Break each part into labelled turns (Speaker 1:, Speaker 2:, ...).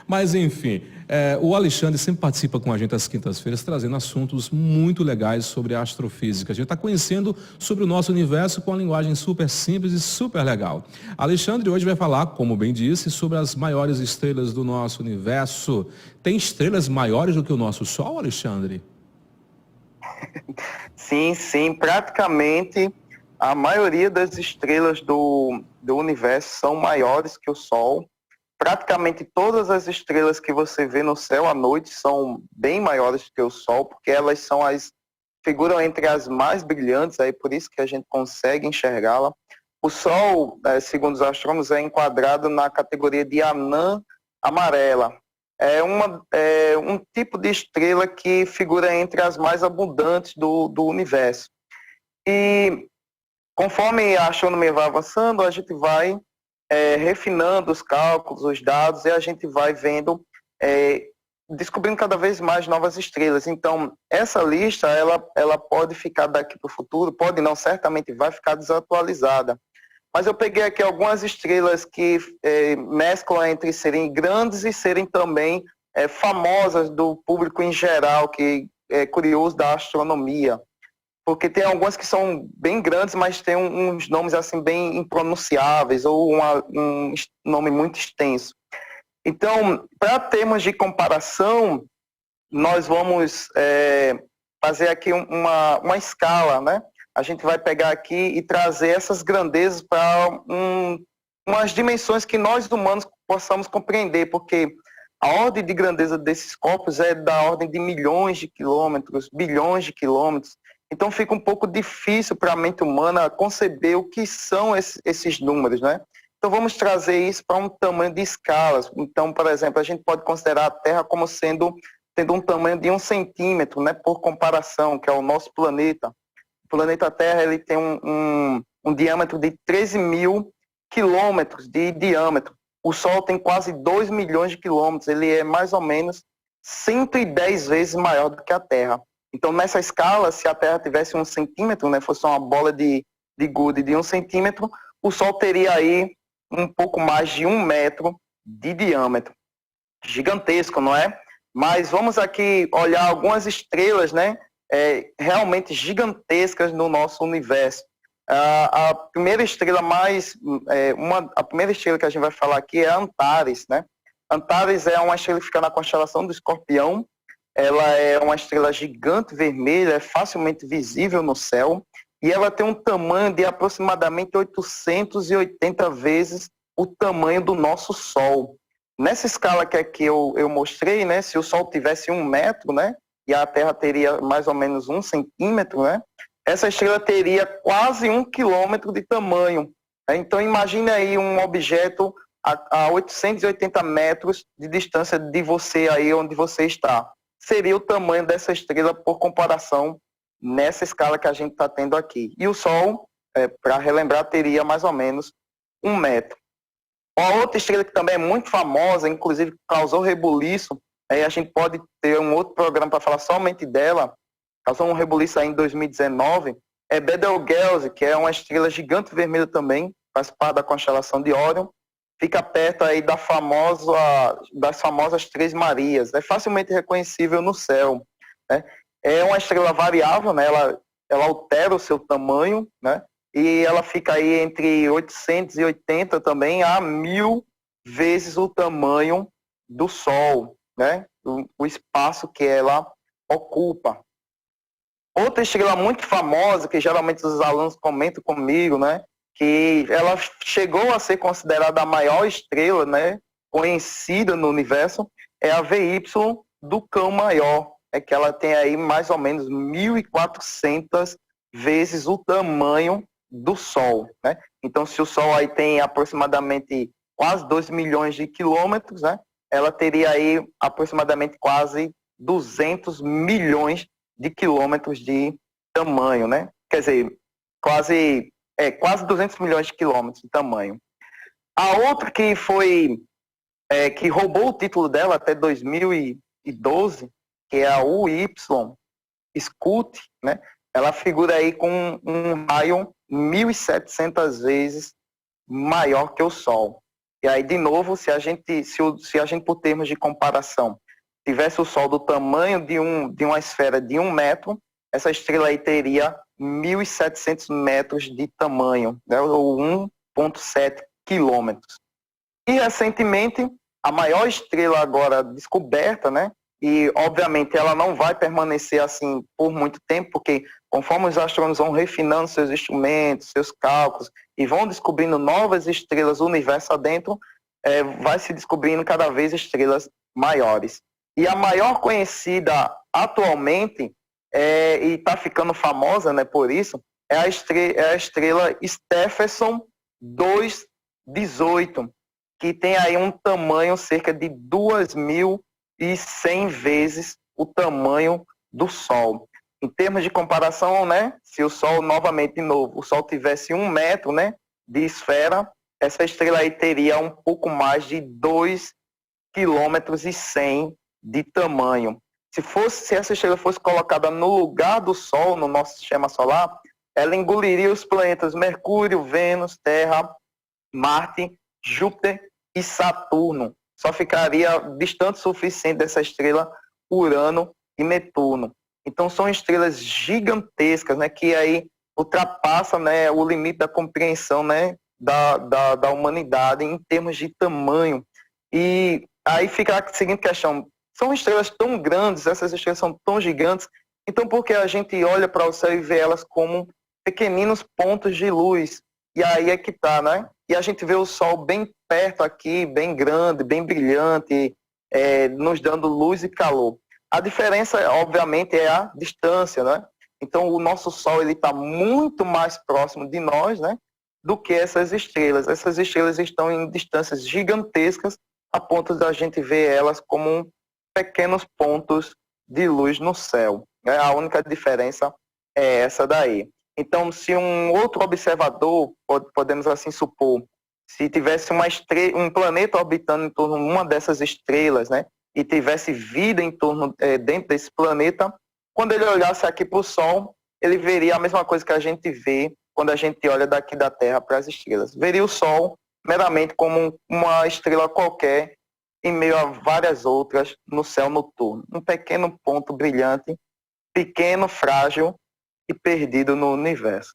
Speaker 1: Mas, enfim, o Alexandre sempre participa com a gente às quintas-feiras, trazendo assuntos muito legais sobre a astrofísica. A gente está conhecendo sobre o nosso universo com uma linguagem super simples e super legal. Alexandre hoje vai falar, como bem disse, sobre as maiores estrelas do nosso universo. Tem estrelas maiores do que o nosso Sol, Alexandre?
Speaker 2: Sim, sim, praticamente a maioria das estrelas do universo são maiores que o Sol. Praticamente todas as estrelas que você vê no céu à noite são bem maiores que o Sol, porque elas figuram entre as mais brilhantes, aí por isso que a gente consegue enxergá-la. O Sol, segundo os astrônomos, é enquadrado na categoria de anã amarela. É um tipo de estrela que figura entre as mais abundantes do universo. E conforme a astronomia vai avançando, a gente vai refinando os cálculos, os dados, e a gente vai vendo, descobrindo cada vez mais novas estrelas. Então, essa lista, ela pode ficar daqui para o futuro, pode não, certamente vai ficar desatualizada. Mas eu peguei aqui algumas estrelas que mesclam entre serem grandes e serem também famosas do público em geral, que é curioso da astronomia. Porque tem algumas que são bem grandes, mas tem uns nomes assim bem impronunciáveis ou um nome muito extenso. Então, para termos de comparação, nós vamos fazer aqui uma escala, né? A gente vai pegar aqui e trazer essas grandezas para umas dimensões que nós humanos possamos compreender, porque a ordem de grandeza desses corpos é da ordem de milhões de quilômetros, bilhões de quilômetros. Então fica um pouco difícil para a mente humana conceber o que são esses números, né? Então vamos trazer isso para um tamanho de escalas. Então, por exemplo, a gente pode considerar a Terra como tendo um tamanho de 1 centímetro, né, por comparação, que é o nosso planeta. O planeta Terra ele tem um diâmetro de 13 mil quilômetros de diâmetro. O Sol tem quase 2 milhões de quilômetros, ele é mais ou menos 110 vezes maior do que a Terra. Então, nessa escala, se a Terra tivesse 1 centímetro, né, fosse uma bola de gude de 1 centímetro, o Sol teria aí um pouco mais de 1 metro de diâmetro. Gigantesco, não é? Mas vamos aqui olhar algumas estrelas, né, realmente gigantescas no nosso universo. A primeira estrela a primeira estrela que a gente vai falar aqui é a Antares, né? Antares é uma estrela que fica na constelação do Escorpião. Ela é uma estrela gigante vermelha, é facilmente visível no céu, e ela tem um tamanho de aproximadamente 880 vezes o tamanho do nosso Sol. Nessa escala que aqui eu mostrei, né, se o Sol tivesse 1 metro, né, e a Terra teria mais ou menos 1 centímetro, né, essa estrela teria quase 1 quilômetro de tamanho. Então imagine aí um objeto a 880 metros de distância de você aí onde você está. Seria o tamanho dessa estrela por comparação nessa escala que a gente está tendo aqui. E o Sol, para relembrar, teria mais ou menos 1 metro. Uma outra estrela que também é muito famosa, inclusive causou rebuliço, aí a gente pode ter um outro programa para falar somente dela, causou um rebuliço aí em 2019, é Betelgeuse, que é uma estrela gigante vermelha também, faz parte da constelação de Órion, fica perto aí das famosas Três Marias, é facilmente reconhecível no céu, né? É uma estrela variável, né? Ela altera o seu tamanho, né? E ela fica aí entre 880 também a 1000 vezes o tamanho do Sol, né? O espaço que ela ocupa. Outra estrela muito famosa, que geralmente os alunos comentam comigo, né? Que ela chegou a ser considerada a maior estrela, né? Conhecida no universo, é a VY do Cão Maior. É que ela tem aí mais ou menos 1.400 vezes o tamanho do Sol, né? Então, se o Sol aí tem aproximadamente quase 2 milhões de quilômetros, né? Ela teria aí aproximadamente quase 200 milhões de quilômetros de tamanho, né? Quer dizer, quase 200 milhões de quilômetros de tamanho. A outra que roubou o título dela até 2012, que é a UY Scout, né? Ela figura aí com um raio 1.700 vezes maior que o Sol. E aí, de novo, se a gente, por termos de comparação, tivesse o Sol do tamanho de uma esfera de 1 metro, essa estrela aí teria 1.700 metros de tamanho, né, ou 1,7 quilômetros. E, recentemente, a maior estrela agora descoberta, né, e, obviamente, ela não vai permanecer assim por muito tempo, porque conforme os astrônomos vão refinando seus instrumentos, seus cálculos, e vão descobrindo novas estrelas, o universo adentro, vai se descobrindo cada vez estrelas maiores. E a maior conhecida atualmente, e está ficando famosa, né, por isso, é a estrela Stephenson 218, que tem aí um tamanho cerca de 2.100 vezes o tamanho do Sol. Em termos de comparação, né, se o Sol, novamente, de novo, o Sol tivesse 1 metro, né, de esfera, essa estrela aí teria um pouco mais de 2,1 quilômetros de tamanho. Se essa estrela fosse colocada no lugar do Sol, no nosso sistema solar, ela engoliria os planetas Mercúrio, Vênus, Terra, Marte, Júpiter e Saturno. Só ficaria distante o suficiente dessa estrela Urano e Netuno. Então são estrelas gigantescas, né, que aí ultrapassam, né, o limite da compreensão, né, da humanidade em termos de tamanho. E aí fica a seguinte questão: são estrelas tão grandes, essas estrelas são tão gigantes, então por que a gente olha para o céu e vê elas como pequeninos pontos de luz? E aí é que tá, né? E a gente vê o Sol bem perto aqui, bem grande, bem brilhante, nos dando luz e calor. A diferença, obviamente, é a distância, né? Então, o nosso Sol ele está muito mais próximo de nós, né, do que essas estrelas. Essas estrelas estão em distâncias gigantescas, a ponto de a gente ver elas como pequenos pontos de luz no céu. A única diferença é essa daí. Então, se um outro observador, podemos assim supor, se tivesse um planeta orbitando em torno de uma dessas estrelas, né, e tivesse vida em torno, dentro desse planeta, quando ele olhasse aqui para o Sol, ele veria a mesma coisa que a gente vê quando a gente olha daqui da Terra para as estrelas. Veria o Sol meramente como uma estrela qualquer em meio a várias outras no céu noturno. Um pequeno ponto brilhante, pequeno, frágil e perdido no universo.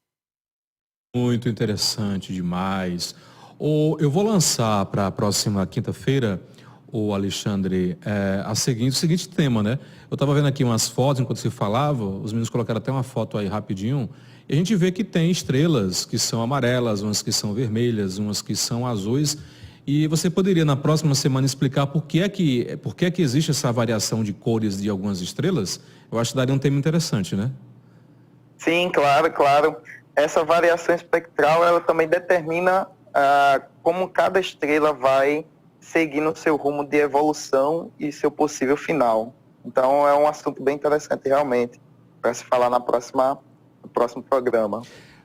Speaker 1: Muito interessante demais. Eu vou lançar para a próxima quinta-feira, o Alexandre, o seguinte tema, né? Eu estava vendo aqui umas fotos enquanto você falava, os meninos colocaram até uma foto aí rapidinho, e a gente vê que tem estrelas que são amarelas, umas que são vermelhas, umas que são azuis. E você poderia na próxima semana explicar por que é que existe essa variação de cores de algumas estrelas? Eu acho que daria um tema interessante, né?
Speaker 2: Sim, claro, claro. Essa variação espectral, ela também determina como cada estrela vai seguir no seu rumo de evolução e seu possível final. Então é um assunto bem interessante realmente para se falar no próximo programa.